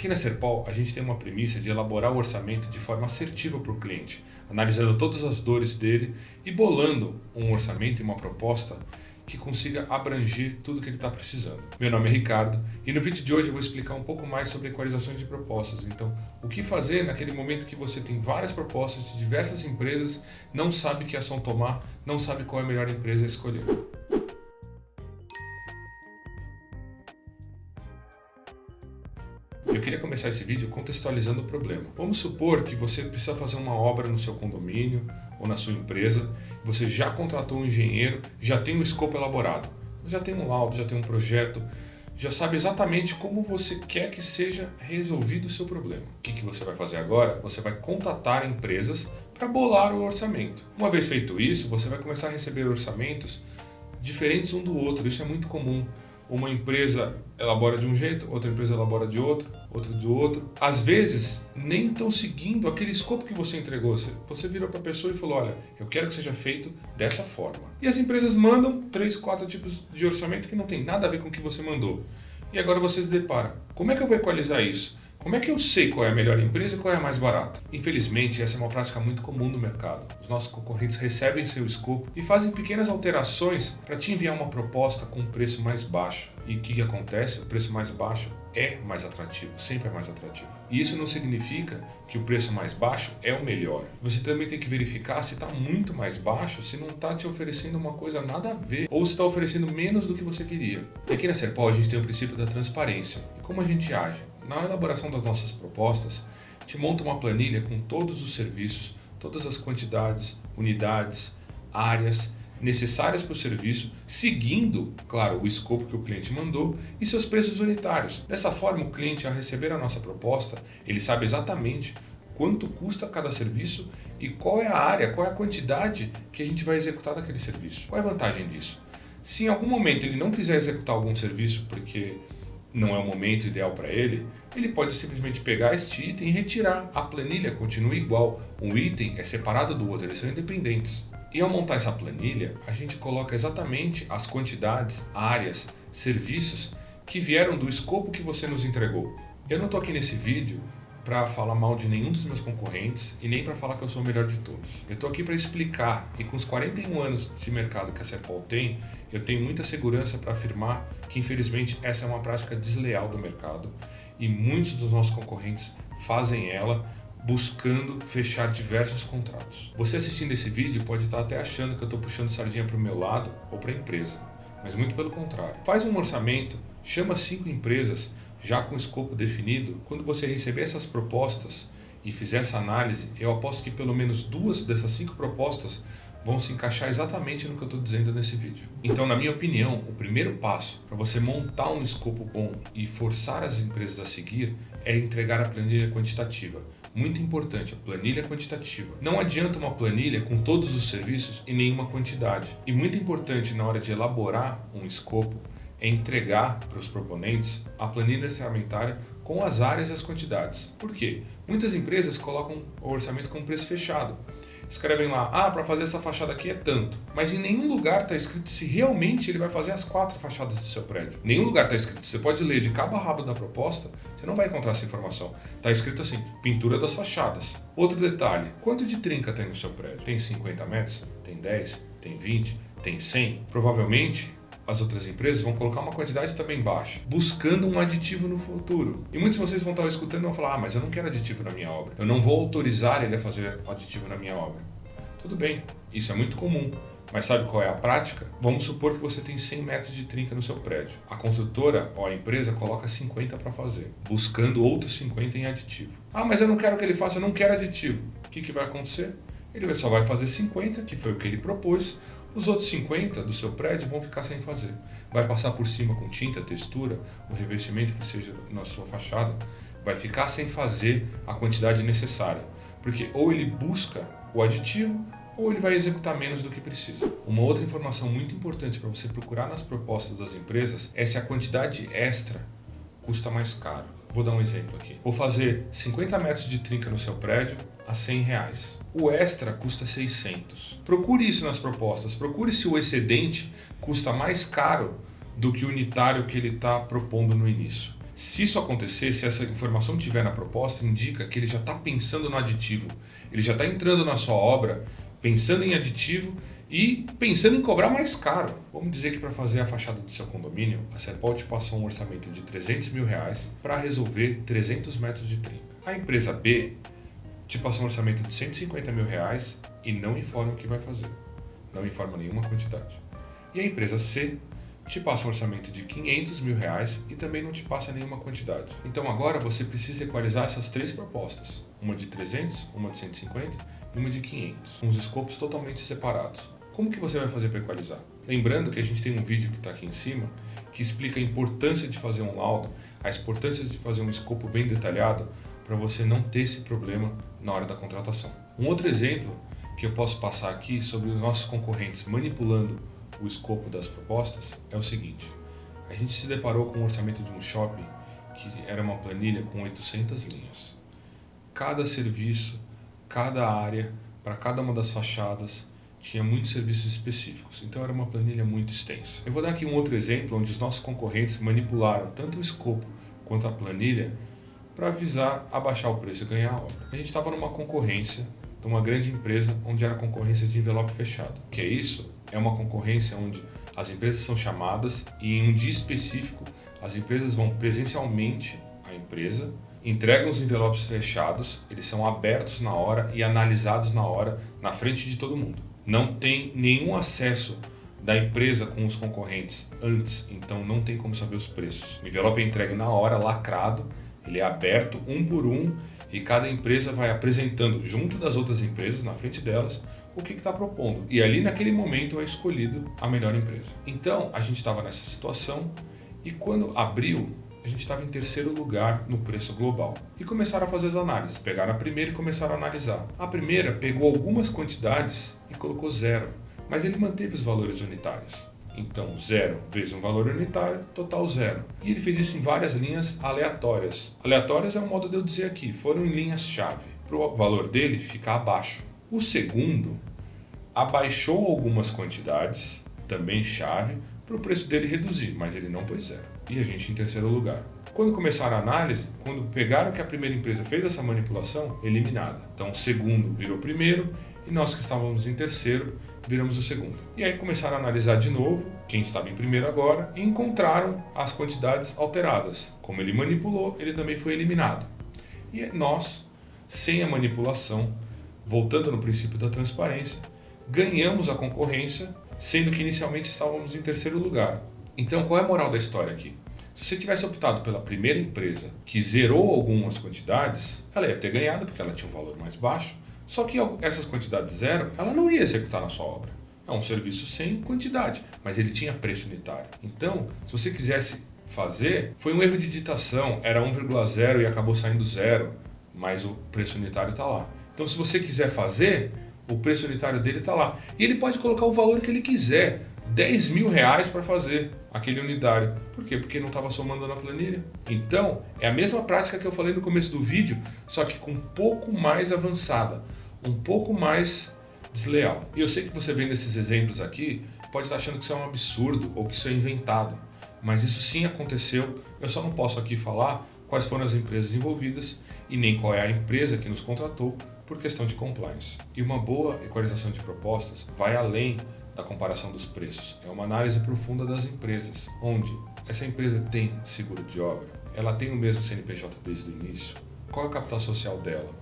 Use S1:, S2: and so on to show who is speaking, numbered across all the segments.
S1: Aqui na Serpol, a gente tem uma premissa de elaborar o orçamento de forma assertiva para o cliente, analisando todas as dores dele e bolando um orçamento e uma proposta que consiga abranger tudo que ele está precisando. Meu nome é Ricardo e no vídeo de hoje eu vou explicar um pouco mais sobre equalizações de propostas. Então, o que fazer naquele momento que você tem várias propostas de diversas empresas, não sabe que ação tomar, não sabe qual é a melhor empresa a escolher. Eu queria começar esse vídeo contextualizando o problema. Vamos supor que você precisa fazer uma obra no seu condomínio ou na sua empresa, você já contratou um engenheiro, já tem um escopo elaborado, já tem um laudo, já tem um projeto, já sabe exatamente como você quer que seja resolvido o seu problema. O que você vai fazer agora? Você vai contatar empresas para bolar o orçamento. Uma vez feito isso, você vai começar a receber orçamentos diferentes um do outro. Isso é muito comum. Uma empresa elabora de um jeito, outra empresa elabora de outro, outra de outro. Às vezes, nem estão seguindo aquele escopo que você entregou. Você virou para a pessoa e falou, olha, eu quero que seja feito dessa forma. E as empresas mandam 3, 4 tipos de orçamento que não tem nada a ver com o que você mandou. E agora você se depara. Como é que eu vou equalizar isso? Como é que eu sei qual é a melhor empresa e qual é a mais barata? Infelizmente, essa é uma prática muito comum no mercado. Os nossos concorrentes recebem seu escopo e fazem pequenas alterações para te enviar uma proposta com um preço mais baixo. E o que acontece? O preço mais baixo é mais atrativo, sempre é mais atrativo. E isso não significa que o preço mais baixo é o melhor. Você também tem que verificar se está muito mais baixo, se não está te oferecendo uma coisa nada a ver, ou se está oferecendo menos do que você queria. E aqui na Serpol a gente tem o princípio da transparência. E como a gente age? Na elaboração das nossas propostas, te monta uma planilha com todos os serviços, todas as quantidades, unidades, áreas necessárias para o serviço, seguindo, claro, o escopo que o cliente mandou e seus preços unitários. Dessa forma, o cliente, ao receber a nossa proposta, ele sabe exatamente quanto custa cada serviço e qual é a área, qual é a quantidade que a gente vai executar daquele serviço. Qual é a vantagem disso? Se em algum momento ele não quiser executar algum serviço porque não é o momento ideal para ele, ele pode simplesmente pegar este item e retirar. A planilha continua igual. Um item é separado do outro, eles são independentes. E ao montar essa planilha, a gente coloca exatamente as quantidades, áreas, serviços que vieram do escopo que você nos entregou. Eu não estou aqui nesse vídeo para falar mal de nenhum dos meus concorrentes e nem para falar que eu sou o melhor de todos. Eu estou aqui para explicar, e com os 41 anos de mercado que a Serpol tem, eu tenho muita segurança para afirmar que infelizmente essa é uma prática desleal do mercado e muitos dos nossos concorrentes fazem ela buscando fechar diversos contratos. Você assistindo esse vídeo pode estar até achando que eu estou puxando sardinha para o meu lado ou para a empresa, mas muito pelo contrário. Faz um orçamento, chama 5 empresas já com escopo definido. Quando você receber essas propostas e fizer essa análise, eu aposto que pelo menos 2 dessas 5 propostas vão se encaixar exatamente no que eu estou dizendo nesse vídeo. Então, na minha opinião, o primeiro passo para você montar um escopo bom e forçar as empresas a seguir é entregar a planilha quantitativa. Muito importante, a planilha quantitativa. Não adianta uma planilha com todos os serviços e nenhuma quantidade. E muito importante na hora de elaborar um escopo é entregar para os proponentes a planilha orçamentária com as áreas e as quantidades. Por quê? Muitas empresas colocam o orçamento com preço fechado. Escrevem lá, para fazer essa fachada aqui é tanto. Mas em nenhum lugar está escrito se realmente ele vai fazer as 4 fachadas do seu prédio. Em nenhum lugar está escrito. Você pode ler de cabo a rabo da proposta, você não vai encontrar essa informação. Está escrito assim, pintura das fachadas. Outro detalhe, quanto de trinca tem no seu prédio? Tem 50 metros? Tem 10? Tem 20? Tem 100? Provavelmente as outras empresas vão colocar uma quantidade também baixa, buscando um aditivo no futuro. E muitos de vocês vão estar escutando e vão falar, mas eu não quero aditivo na minha obra. Eu não vou autorizar ele a fazer aditivo na minha obra. Tudo bem, isso é muito comum. Mas sabe qual é a prática? Vamos supor que você tem 100 metros de trinca no seu prédio. A construtora ou a empresa coloca 50 para fazer, buscando outros 50 em aditivo. Mas eu não quero que ele faça, eu não quero aditivo. O que vai acontecer? Ele só vai fazer 50, que foi o que ele propôs. Os outros 50 do seu prédio vão ficar sem fazer. Vai passar por cima com tinta, textura, o revestimento que seja na sua fachada, vai ficar sem fazer a quantidade necessária. Porque ou ele busca o aditivo, ou ele vai executar menos do que precisa. Uma outra informação muito importante para você procurar nas propostas das empresas é se a quantidade extra custa mais caro. Vou dar um exemplo aqui. Vou fazer 50 metros de trinca no seu prédio a R$100. O extra custa 600. Procure isso nas propostas. Procure se o excedente custa mais caro do que o unitário que ele está propondo no início. Se isso acontecer, se essa informação estiver na proposta, indica que ele já está pensando no aditivo. Ele já está entrando na sua obra, pensando em aditivo e pensando em cobrar mais caro. Vamos dizer que para fazer a fachada do seu condomínio, a Serpol te passou um orçamento de R$300 mil para resolver 300 metros de trinca. A empresa B te passou um orçamento de R$150 mil e não informa o que vai fazer. Não informa nenhuma quantidade. E a empresa C te passa um orçamento de R$500 mil e também não te passa nenhuma quantidade. Então agora você precisa equalizar essas 3 propostas. Uma de 300, uma de 150 e uma de 500. Com os escopos totalmente separados. Como que você vai fazer para equalizar? Lembrando que a gente tem um vídeo que está aqui em cima que explica a importância de fazer um laudo, a importância de fazer um escopo bem detalhado para você não ter esse problema na hora da contratação. Um outro exemplo que eu posso passar aqui sobre os nossos concorrentes manipulando o escopo das propostas é o seguinte. A gente se deparou com o orçamento de um shopping que era uma planilha com 800 linhas. Cada serviço, cada área, para cada uma das fachadas, tinha muitos serviços específicos, então era uma planilha muito extensa. Eu vou dar aqui um outro exemplo onde os nossos concorrentes manipularam tanto o escopo quanto a planilha para visar abaixar o preço e ganhar a obra. A gente estava numa concorrência de uma grande empresa onde era concorrência de envelope fechado. O que é isso? É uma concorrência onde as empresas são chamadas e em um dia específico as empresas vão presencialmente à empresa, entregam os envelopes fechados, eles são abertos na hora e analisados na hora, na frente de todo mundo. Não tem nenhum acesso da empresa com os concorrentes antes, então não tem como saber os preços. O envelope é entregue na hora, lacrado, ele é aberto um por um e cada empresa vai apresentando junto das outras empresas, na frente delas, o que está propondo. E ali naquele momento é escolhido a melhor empresa. Então a gente estava nessa situação e quando abriu, a gente estava em terceiro lugar no preço global. E começaram a fazer as análises. Pegaram a primeira e começaram a analisar. A primeira pegou algumas quantidades e colocou 0, mas ele manteve os valores unitários. Então 0 vezes um valor unitário, total 0. E ele fez isso em várias linhas aleatórias. Aleatórias é um modo de eu dizer aqui, foram em linhas-chave, para o valor dele ficar abaixo. O segundo abaixou algumas quantidades, também chave, para o preço dele reduzir, mas ele não pôs 0. E a gente em terceiro lugar. Quando começaram a análise, quando pegaram que a primeira empresa fez essa manipulação, eliminada. Então o segundo virou primeiro e nós que estávamos em terceiro viramos o segundo. E aí começaram a analisar de novo quem estava em primeiro agora e encontraram as quantidades alteradas. Como ele manipulou, ele também foi eliminado. E nós, sem a manipulação, voltando no princípio da transparência, ganhamos a concorrência, sendo que inicialmente estávamos em terceiro lugar. Então, qual é a moral da história aqui? Se você tivesse optado pela primeira empresa que zerou algumas quantidades, ela ia ter ganhado porque ela tinha um valor mais baixo, só que essas quantidades zero, ela não ia executar na sua obra. É um serviço sem quantidade, mas ele tinha preço unitário. Então, se você quisesse fazer, foi um erro de digitação, era 1,0 e acabou saindo 0, mas o preço unitário está lá. Então, se você quiser fazer, o preço unitário dele está lá. E ele pode colocar o valor que ele quiser, R$10 mil para fazer aquele unitário. Por quê? Porque não estava somando na planilha. Então, é a mesma prática que eu falei no começo do vídeo, só que com um pouco mais avançada, um pouco mais desleal. E eu sei que você vendo esses exemplos aqui, pode estar achando que isso é um absurdo ou que isso é inventado. Mas isso sim aconteceu, eu só não posso aqui falar quais foram as empresas envolvidas e nem qual é a empresa que nos contratou por questão de compliance. E uma boa equalização de propostas vai além da comparação dos preços. É uma análise profunda das empresas, onde essa empresa tem seguro de obra, ela tem o mesmo CNPJ desde o início, qual é o capital social dela,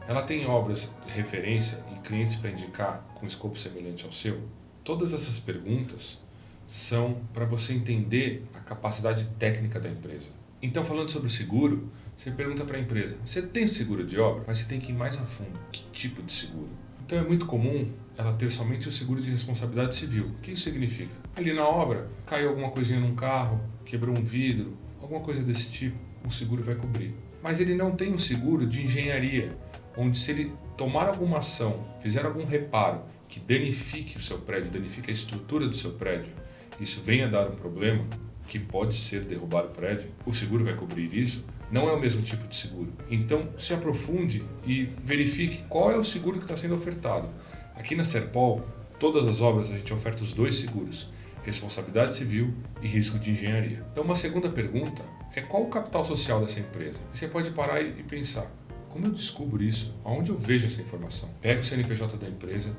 S1: ela tem obras de referência e clientes para indicar com escopo semelhante ao seu. Todas essas perguntas são para você entender a capacidade técnica da empresa. Então, falando sobre o seguro, você pergunta para a empresa, você tem seguro de obra? Mas você tem que ir mais a fundo. Que tipo de seguro? Então é muito comum ela ter somente o seguro de responsabilidade civil. O que isso significa? Ali na obra, caiu alguma coisinha num carro, quebrou um vidro, alguma coisa desse tipo, o seguro vai cobrir. Mas ele não tem um seguro de engenharia, onde se ele tomar alguma ação, fizer algum reparo que danifique o seu prédio, danifique a estrutura do seu prédio, isso venha a dar um problema, que pode ser derrubar o prédio, o seguro vai cobrir isso, não é o mesmo tipo de seguro. Então, se aprofunde e verifique qual é o seguro que está sendo ofertado. Aqui na Serpol, todas as obras a gente oferta os 2 seguros, responsabilidade civil e risco de engenharia. Então, uma segunda pergunta é qual o capital social dessa empresa. E você pode parar e pensar, como eu descubro isso? Aonde eu vejo essa informação? Pega o CNPJ da empresa,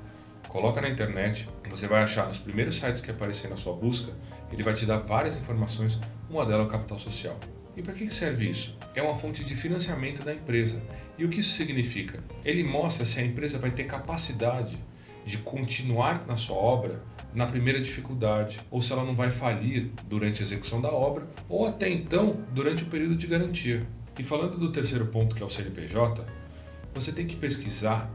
S1: coloca na internet, você vai achar nos primeiros sites que aparecer na sua busca, ele vai te dar várias informações, uma delas é o capital social. E para que serve isso? É uma fonte de financiamento da empresa. E o que isso significa? Ele mostra se a empresa vai ter capacidade de continuar na sua obra na primeira dificuldade, ou se ela não vai falir durante a execução da obra, ou até então durante o período de garantia. E falando do terceiro ponto, que é o CNPJ, você tem que pesquisar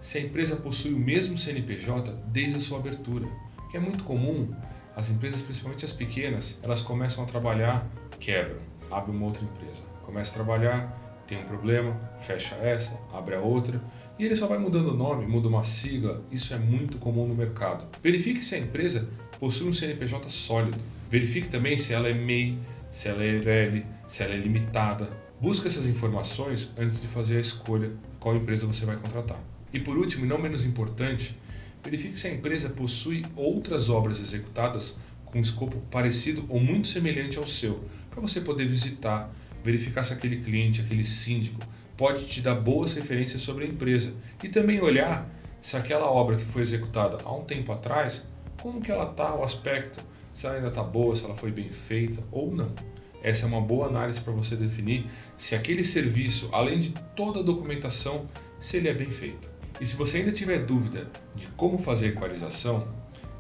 S1: se a empresa possui o mesmo CNPJ desde a sua abertura, que é muito comum. As empresas, principalmente as pequenas, elas começam a trabalhar, quebram, abre uma outra empresa, começa a trabalhar, tem um problema, fecha essa, abre a outra, e ele só vai mudando o nome, muda uma sigla. Isso é muito comum no mercado. Verifique se a empresa possui um CNPJ sólido. Verifique também se ela é MEI, se ela é EIRELI, se ela é limitada. Busque essas informações antes de fazer a escolha de qual empresa você vai contratar. E por último, e não menos importante, verifique se a empresa possui outras obras executadas com escopo parecido ou muito semelhante ao seu, para você poder visitar, verificar se aquele cliente, aquele síndico, pode te dar boas referências sobre a empresa e também olhar se aquela obra que foi executada há um tempo atrás, como que ela está, o aspecto, se ela ainda está boa, se ela foi bem feita ou não. Essa é uma boa análise para você definir se aquele serviço, além de toda a documentação, se ele é bem feito. E se você ainda tiver dúvida de como fazer a equalização,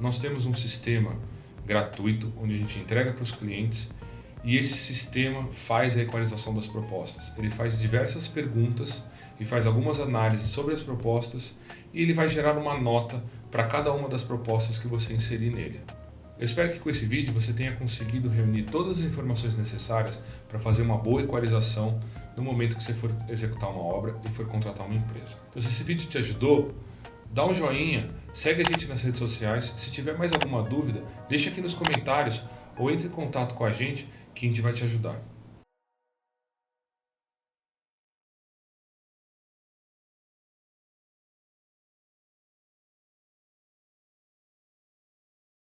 S1: nós temos um sistema gratuito onde a gente entrega para os clientes e esse sistema faz a equalização das propostas. Ele faz diversas perguntas e faz algumas análises sobre as propostas e ele vai gerar uma nota para cada uma das propostas que você inserir nele. Eu espero que com esse vídeo você tenha conseguido reunir todas as informações necessárias para fazer uma boa equalização no momento que você for executar uma obra e for contratar uma empresa. Então, se esse vídeo te ajudou, dá um joinha, segue a gente nas redes sociais. Se tiver mais alguma dúvida, deixa aqui nos comentários ou entre em contato com a gente que a gente vai te ajudar.